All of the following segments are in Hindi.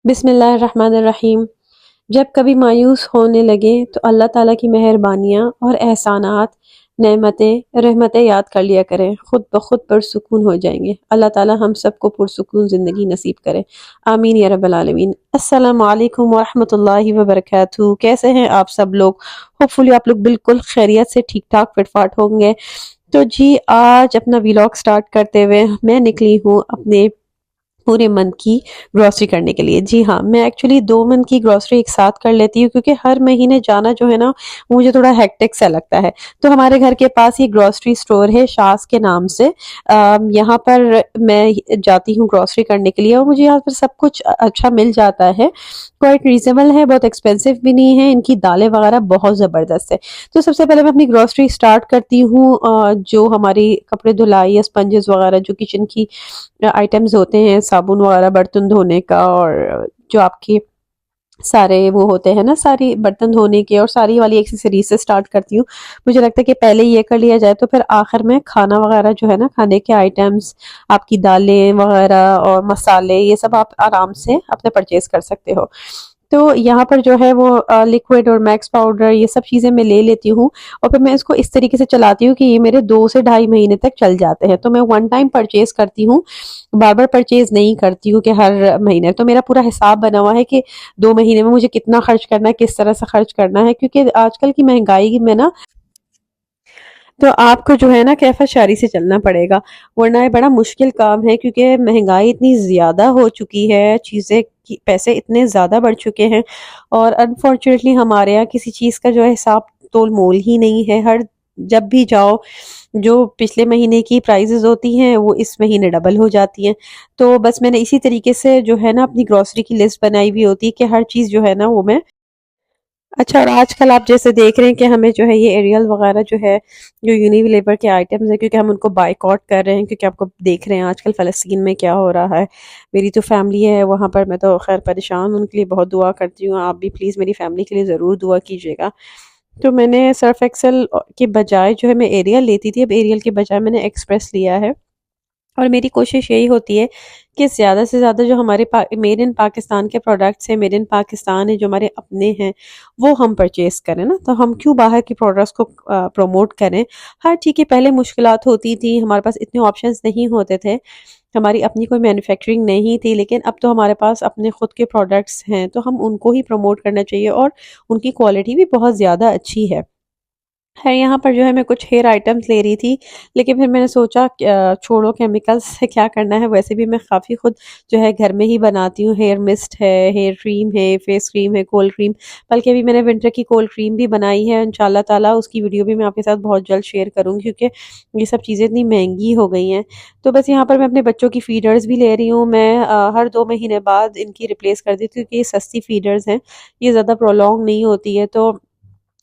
बिस्मिल्लाहिर्रहमानिर्रहीम। जब कभी मायूस होने लगे तो अल्लाह ताला की मेहरबानियाँ और एहसानात, नेमतें, रहमतें याद कर लिया करें। खुद ब खुद पुरसुकून हो जाएंगे। अल्लाह ताला हम सबको पुरसुकून ज़िंदगी नसीब करे। आमीन या रब्बल आलमीन। अस्सलामु अलैकुम वरहमतुल्लाहि वबरकातुहू। कैसे हैं आप सब लोग? होपफुली आप लोग बिल्कुल खैरियत से ठीक ठाक फिटफाट होंगे। तो जी, आज अपना व्लॉग स्टार्ट करते हुए मैं निकली हूँ अपने पूरे मंथ की ग्रोसरी करने के लिए। जी हाँ, मैं एक्चुअली 2 मंथ की ग्रोसरी एक साथ कर लेती हूँ क्योंकि हर महीने जाना जो है ना, वो मुझे थोड़ा हेक्टिक सा लगता है। तो हमारे घर के पास ही ग्रोसरी स्टोर है शाज़ के नाम से। यहाँ पर मैं जाती हूँ ग्रोसरी करने के लिए और मुझे यहाँ पर सब कुछ अच्छा मिल जाता है। क्वाइट रीज़नेबल है, बहुत एक्सपेंसिव भी नहीं है, इनकी दालें वगैरह बहुत ज़बरदस्त है। तो सबसे पहले मैं अपनी ग्रोसरी स्टार्ट करती हूँ। जो हमारी कपड़े धुलाई या स्पंजेस वगैरह जो किचन की आइटम्स होते हैं, साबुन वगैरह बर्तन धोने का, और जो आपके सारे वो होते हैं ना, सारी बर्तन धोने के और सारी वाली एक्सेसरीज से स्टार्ट करती हूँ। मुझे लगता है कि पहले ये कर लिया जाए तो फिर आखिर में खाना वगैरह जो है ना, खाने के आइटम्स, आपकी दालें वगैरह और मसाले, ये सब आप आराम से अपने परचेज कर सकते हो। तो यहाँ पर जो है वो लिक्विड और मैक्स पाउडर ये सब चीज़ें मैं ले लेती हूँ और फिर मैं इसको इस तरीके से चलाती हूँ कि ये मेरे 2 से ढाई महीने तक चल जाते हैं। तो मैं वन टाइम परचेज़ करती हूँ, बार-बार परचेज़ नहीं करती हूँ कि हर महीने। तो मेरा पूरा हिसाब बना हुआ है कि 2 महीने में मुझे कितना खर्च करना है, किस तरह से खर्च करना है, क्योंकि आजकल की महँगाई में ना, तो आपको जो है ना कैफ़ा-शारी से चलना पड़ेगा, वरना ये बड़ा मुश्किल काम है क्योंकि महँगाई इतनी ज़्यादा हो चुकी है, चीज़ें की पैसे इतने ज़्यादा बढ़ चुके हैं और अनफॉर्चुनेटली हमारे यहाँ किसी चीज़ का जो है हिसाब तोल-मोल ही नहीं है। हर जब भी जाओ, जो पिछले महीने की प्राइसेज़ होती हैं, वो इस महीने डबल हो जाती हैं। तो बस मैंने इसी तरीके से जो है ना अपनी ग्रॉसरी की लिस्ट बनाई हुई होती है कि हर चीज़ जो है ना वो मैं। अच्छा, और आजकल आप जैसे देख रहे हैं कि हमें जो है ये एरियल वगैरह जो है, जो यूनिलीवर के आइटम्स हैं, क्योंकि हम उनको बायकॉट कर रहे हैं, क्योंकि आपको देख रहे हैं आजकल फ़लस्तीन में क्या हो रहा है। मेरी तो फैमिली है वहाँ पर, मैं तो खैर परेशान हूँ, उनके लिए बहुत दुआ करती हूँ। आप भी प्लीज़ मेरी फैमिली के लिए ज़रूर दुआ कीजिएगा। तो मैंने सर्फ़ एक्सेल के बजाय जो है, मैं एरियल लेती थी, अब एरियल के बजाय मैंने एक्सप्रेस लिया है। और मेरी कोशिश यही होती है कि ज़्यादा से ज़्यादा जो हमारे मेड इन पाकिस्तान के प्रोडक्ट्स हैं, मेड इन पाकिस्तान है, जो हमारे अपने हैं, वो हम परचेज़ करें ना। तो हम क्यों बाहर के प्रोडक्ट्स को प्रमोट करें। हाँ ठीक है, पहले मुश्किलात होती थी, हमारे पास इतने ऑप्शंस नहीं होते थे, हमारी अपनी कोई मैन्युफैक्चरिंग नहीं थी, लेकिन अब तो हमारे पास अपने खुद के प्रोडक्ट्स हैं, तो हम उनको ही प्रमोट करना चाहिए और उनकी क्वालिटी भी बहुत ज़्यादा अच्छी है। यहाँ पर जो है मैं कुछ हेयर आइटम्स ले रही थी, लेकिन फिर मैंने सोचा छोड़ो, केमिकल्स से क्या करना है, वैसे भी मैं काफ़ी खुद जो है घर में ही बनाती हूँ। हेयर मिस्ट है, हेयर क्रीम है, फेस क्रीम है, कोल्ड क्रीम, बल्कि अभी मैंने विंटर की कोल्ड क्रीम भी बनाई है। इंशाल्लाह ताला उसकी वीडियो भी मैं आपके साथ बहुत जल्द शेयर करूँगी, क्योंकि ये सब चीज़ें इतनी महंगी हो गई हैं। तो बस यहाँ पर मैं अपने बच्चों की फीडर्स भी ले रही हूँ। मैं हर 2 महीने बाद इनकी रिप्लेस कर देती हूँ, क्योंकि ये सस्ती फीडर्स हैं, ये ज़्यादा प्रोलॉन्ग नहीं होती है। तो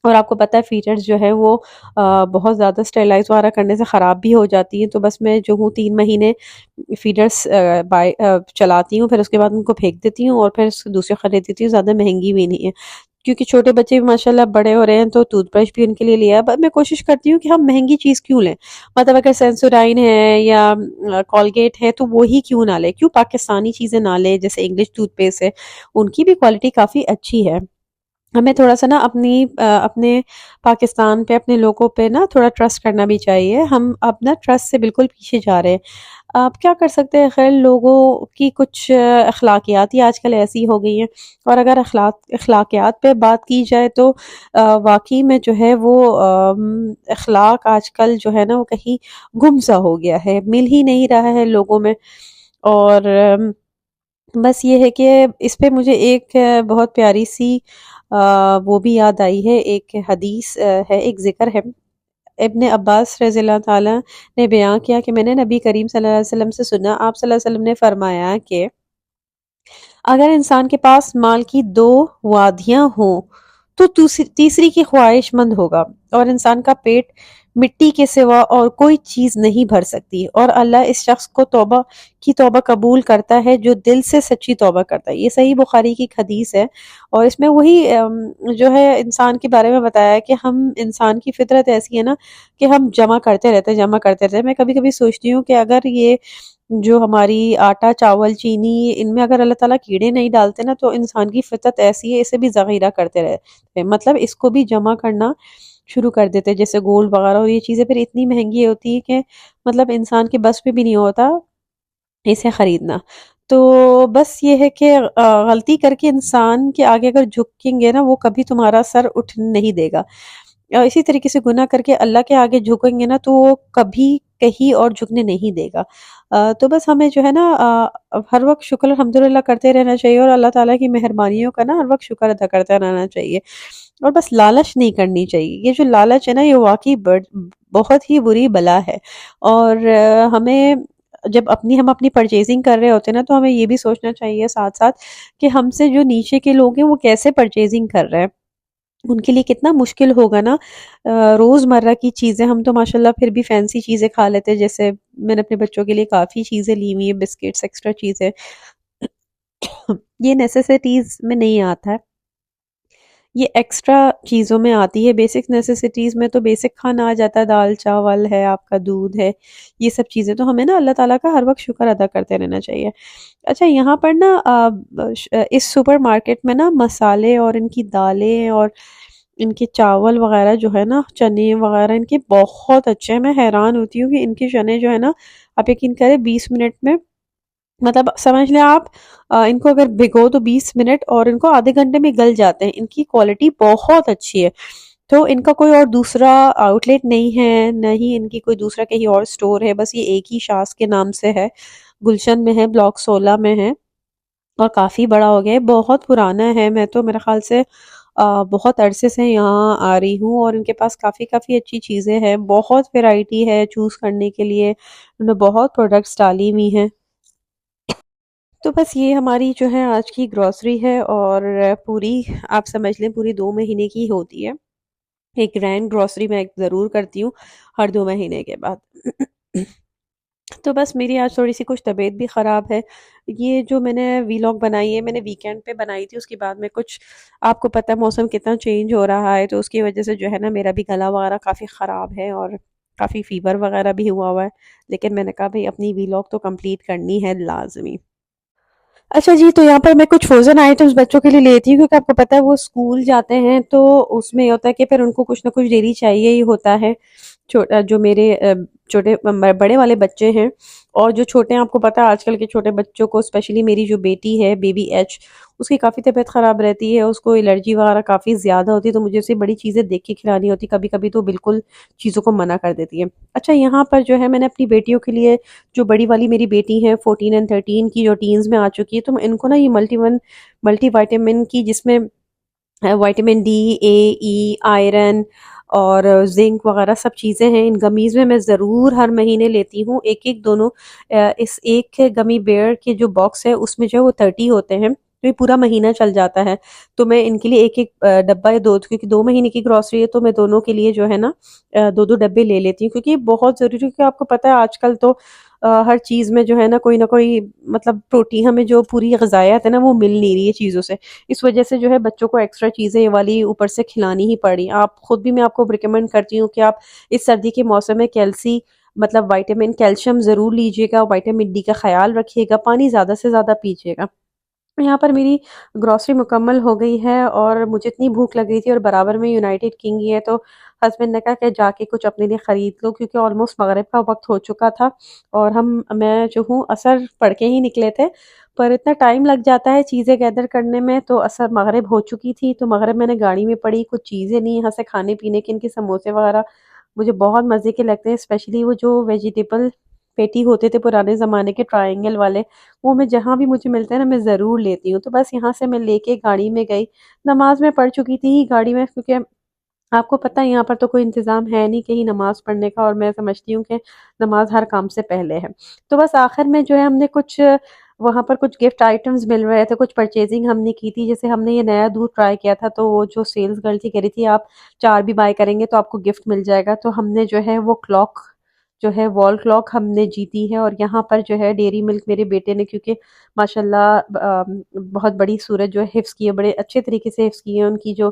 और आपको पता है फीचर्स जो है वो बहुत ज़्यादा स्टेरिलाइज़ वगैरह करने से ख़राब भी हो जाती हैं। तो बस मैं जो हूँ 3 महीने फीडर्स चलाती हूँ, फिर उसके बाद उनको फेंक देती हूँ और फिर दूसरे खरीद लेती हूँ, ज़्यादा महंगी भी नहीं है। क्योंकि छोटे बच्चे भी माशाल्लाह बड़े हो रहे हैं, तो टूथब्रश भी उनके लिए लिया है। बट मैं कोशिश करती हूँ कि हम महंगी चीज़ क्यों लें, मतलब अगर सेंसोडाइन है या कोलगेट है, तो वो ही क्यों ना लें, क्यों पाकिस्तानी चीज़ें ना लें। जैसे इंग्लिश टूथपेस्ट है, उनकी भी क्वालिटी काफ़ी अच्छी है। हमें थोड़ा-सा ना अपने पाकिस्तान पे, अपने लोगों पे ना थोड़ा ट्रस्ट करना भी चाहिए। हम अब ना ट्रस्ट से बिल्कुल पीछे जा रहे हैं। आप क्या कर सकते हैं, खैर लोगों की कुछ अखलाकियात ही आजकल ऐसी हो गई हैं। और अगर अखलाकियात पे बात की जाए तो वाक़ई में जो है वो अखलाक आजकल जो है ना वो कहीं गुम-सा हो गया है, मिल ही नहीं रहा है लोगों में। और बस ये है कि इस पे मुझे एक बहुत प्यारी सी वो भी याद आई है, एक हदीस है, एक ज़िक्र है। इब्न अब्बास रज़ियल्लाहु ताला ने बयां किया कि मैंने नबी करीम सल्लल्लाहु अलैहि वसल्लम से सुना, आप सल्लल्लाहु अलैहि वसल्लम ने फरमाया कि अगर इंसान के पास माल की 2 वादियाँ हों, तो तीसरी की ख्वाहिशमंद होगा और इंसान का पेट मिट्टी के सिवा और कोई चीज़ नहीं भर सकती, और अल्लाह इस शख्स को तौबा कबूल करता है जो दिल से सच्ची तौबा करता है। ये सही बुखारी की एक हदीस है, और इसमें वही जो है इंसान के बारे में बताया है कि हम इंसान की फितरत ऐसी है ना कि हम जमा करते रहते हैं। मैं कभी कभी सोचती हूँ कि अगर ये जो हमारी आटा चावल चीनी इनमें अगर अल्लाह ताला कीड़े नहीं डालते ना, तो इंसान की फितरत ऐसी है, इसे भी ज़ख़ीरा करते रहते, मतलब इसको भी जमा करना शुरू कर देते, जैसे गोल्ड वगैरह। और ये चीज़ें फिर इतनी महंगी होती है कि मतलब इंसान के बस में भी नहीं होता इसे खरीदना। तो बस ये है कि गलती करके इंसान के आगे अगर झुकेंगे ना, वो कभी तुम्हारा सर उठ नहीं देगा। इसी तरीके से गुनाह करके अल्लाह के आगे झुकेंगे ना, तो वो कभी कहीं और झुकने नहीं देगा। तो बस हमें जो है ना हर वक्त शुक्र अल्हम्दुलिल्लाह करते रहना चाहिए, और अल्लाह ताला की मेहरबानियों का ना हर वक्त शुक्र अदा करते रहना चाहिए, और बस लालच नहीं करनी चाहिए। ये जो लालच है ना, ये वाकई बहुत ही बुरी बला है। और हमें जब हम अपनी परचेजिंग कर रहे होते हैं ना, तो हमें ये भी सोचना चाहिए साथ साथ कि हमसे जो नीचे के लोग हैं वो कैसे परचेजिंग कर रहे हैं, उनके लिए कितना मुश्किल होगा ना। रोज़मर्रा की चीज़ें हम तो माशाल्लाह फिर भी फैंसी चीज़ें खा लेते हैं, जैसे मैंने अपने बच्चों के लिए काफ़ी चीज़ें ली हुई है, बिस्किट्स एक्स्ट्रा चीज़ें। ये नेसेसिटीज़ में नहीं आता है, ये एक्स्ट्रा चीज़ों में आती है। बेसिक नेसेसिटीज़ में तो बेसिक खाना आ जाता है, दाल चावल है, आपका दूध है, ये सब चीज़ें। तो हमें ना अल्लाह ताला का हर वक्त शुक्र अदा करते रहना चाहिए। अच्छा, यहाँ पर ना इस सुपरमार्केट में ना मसाले और इनकी दालें और इनके चावल वगैरह जो है ना, चने वगैरह इनके बहुत अच्छे हैं। मैं हैरान होती हूँ कि इनके चने जो है ना, आप यकीन करें 20 मिनट में, मतलब समझ लें आप, इनको अगर भिगो तो 20 मिनट, और इनको आधे घंटे में गल जाते हैं। इनकी क्वालिटी बहुत अच्छी है। तो इनका कोई और दूसरा आउटलेट नहीं है, न ही इनकी कोई दूसरा कहीं और स्टोर है, बस ये एक ही शास के नाम से है। गुलशन में है, ब्लॉक 16 में है, और काफ़ी बड़ा हो गया है, बहुत पुराना है। मैं तो मेरे ख्याल से बहुत अरसे से यहाँ आ रही हूँ, और इनके पास काफ़ी काफ़ी अच्छी चीज़ें हैं, बहुत वैरायटी है चूज़ करने के लिए। उन्होंने बहुत प्रोडक्ट्स डाली हुई हैं। तो बस ये हमारी जो है आज की ग्रॉसरी है, और पूरी आप समझ लें पूरी 2 महीने की होती है। एक ग्रैंड ग्रॉसरी मैं ज़रूर करती हूँ हर 2 महीने के बाद। तो बस मेरी आज थोड़ी-सी कुछ तबीयत भी ख़राब है। ये जो मैंने व्लॉग बनाई है, मैंने वीकेंड पे बनाई थी, उसके बाद में कुछ, आपको पता है मौसम कितना चेंज हो रहा है, तो उसकी वज़ह से जो है ना मेरा भी गला वगैरह काफ़ी ख़राब है, और काफ़ी फ़ीवर वगैरह भी हुआ है। लेकिन मैंने कहा भई अपनी व्लॉग तो कंप्लीट करनी है लाज़मी। अच्छा जी, तो यहाँ पर मैं कुछ फ्रोज़न आइटम्स बच्चों के लिए लेती हूँ, क्योंकि आपको पता है वो स्कूल जाते हैं, तो उसमें ये होता है कि फिर उनको कुछ ना कुछ डेली चाहिए ही होता है। जो मेरे छोटे बड़े वाले बच्चे हैं, और जो छोटे हैं, आपको पता है आजकल के छोटे बच्चों को, स्पेशली मेरी जो बेटी है बेबी एच, उसकी काफ़ी तबीयत ख़राब रहती है, उसको एलर्जी वगैरह काफ़ी ज़्यादा होती है, तो मुझे उसे बड़ी चीज़ें देख के खिलानी होती है, कभी-कभी तो बिल्कुल चीज़ों को मना कर देती है। अच्छा, यहाँ पर जो है मैंने अपनी बेटियों के लिए, जो बड़ी वाली मेरी बेटी है 14 एंड 13 की, जो टीन्स में आ चुकी है, तो मैं इनको ना ये मल्टीविटामिन की, जिसमें विटामिन डी, ए, ई, आयरन और ज़िंक वगैरह सब चीज़ें हैं। इन गमीज़ में मैं ज़रूर हर महीने लेती हूँ, एक-एक दोनों। इस एक गमी बेयर के जो बॉक्स है उसमें जो है वो 30 होते हैं, तो ये पूरा महीना चल जाता है। तो मैं इनके लिए एक-एक डब्बा या 2, क्योंकि 2 महीने की ग्रॉसरी है, तो मैं दोनों के लिए जो है ना 2-2 डब्बे ले लेती हूँ, क्योंकि ये बहुत ज़रूरी है। क्योंकि आपको पता है आजकल तो हर चीज़ में जो है ना कोई मतलब प्रोटीन, हमें जो पूरी ग़िज़ायत है ना वो मिल नहीं रही है चीज़ों से। इस वजह से जो है बच्चों को एक्स्ट्रा चीज़ें ये वाली ऊपर से खिलानी ही पड़ी। आप खुद भी, मैं आपको रिकमेंड करती हूँ कि आप इस सर्दी के मौसम में मतलब विटामिन कैल्शियम ज़रूर लीजिएगा, विटामिन डी का ख़्याल रखिएगा, पानी ज़्यादा से ज़्यादा पीजिएगा। यहाँ पर मेरी ग्रॉसरी मुकम्मल हो गई है, और मुझे इतनी भूख लग रही थी, और बराबर में यूनाइटेड किंग ही है, तो हस्बैंड ने कहा कि जाके कुछ अपने लिए ख़रीद लो, क्योंकि ऑलमोस्ट मगरिब का वक्त हो चुका था, और मैं जो हूँ असर पढ़ के ही निकले थे, पर इतना टाइम लग जाता है चीज़ें गैदर करने में, तो असर मगरिब हो चुकी थी। तो मगरिब मैंने गाड़ी में पड़ी, कुछ चीज़ें ली यहाँ से खाने पीने की। इनके समोसे वगैरह मुझे बहुत मज़े के लगते हैं, स्पेशली वो जो वेजिटेबल पेटी होते थे पुराने ज़माने के, ट्रायंगल वाले, वो मैं जहाँ भी मुझे मिलते हैं ना मैं ज़रूर लेती हूँ। तो बस यहाँ से मैं लेके गाड़ी में गई। नमाज़ मैं पढ़ चुकी थी गाड़ी में, क्योंकि आपको पता है यहाँ पर तो कोई इंतज़ाम है नहीं कहीं नमाज़ पढ़ने का, और मैं समझती हूँ कि नमाज़ हर काम से पहले है। तो बस आखिर में जो है हमने कुछ वहाँ पर कुछ गिफ्ट आइटम्स मिल रहे थे, कुछ परचेजिंग हमने की थी। जैसे हमने ये नया दूध ट्राई किया था, तो वो जो सेल्स गर्ल थी कह रही थी आप 4 भी बाय करेंगे तो आपको गिफ्ट मिल जाएगा। तो हमने जो है वो क्लॉक जो है वॉल क्लॉक हमने जीती है। और यहाँ पर जो है डेयरी मिल्क मेरे बेटे ने, क्योंकि माशाल्लाह बहुत बड़ी सूरत जो है हिफ्स की है, बड़े अच्छे तरीके से हिफ्स की है। उनकी जो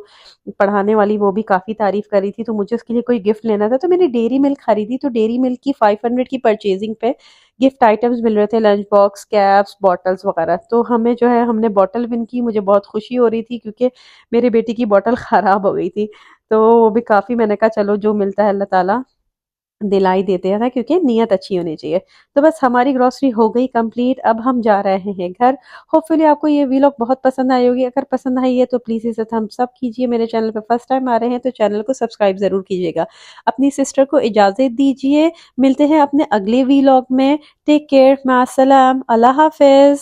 पढ़ाने वाली वो भी काफ़ी तारीफ करी थी, तो मुझे उसके लिए कोई गिफ्ट लेना था, तो मैंने डेयरी मिल्क खरीदी। तो डेयरी मिल्क की 500 की परचेजिंग पे गिफ्ट आइटम्स मिल रहे थे, लंच बॉक्स, कैप्स, बॉटल्स वगैरह। तो हमें जो है हमने बॉटल विन की, मुझे बहुत खुशी हो रही थी क्योंकि मेरे बेटी की बॉटल ख़राब हो गई थी। तो वो भी काफ़ी, मैंने कहा चलो जो मिलता है अल्लाह ताला दिलाई देते हैं, क्योंकि नीयत अच्छी होनी चाहिए। तो बस हमारी ग्रोसरी हो गई कंप्लीट, अब हम जा रहे हैं घर। होपफुली आपको ये व्लॉग बहुत पसंद आई होगी। अगर पसंद आई है तो प्लीज़ इसे थम्स अप कीजिए। मेरे चैनल पे फर्स्ट टाइम आ रहे हैं तो चैनल को सब्सक्राइब ज़रूर कीजिएगा। अपनी सिस्टर को इजाज़त दीजिए, मिलते हैं अपने अगले व्लॉग में। टेक केयर, मास्सलाम, अल्लाह हाफ़िज़।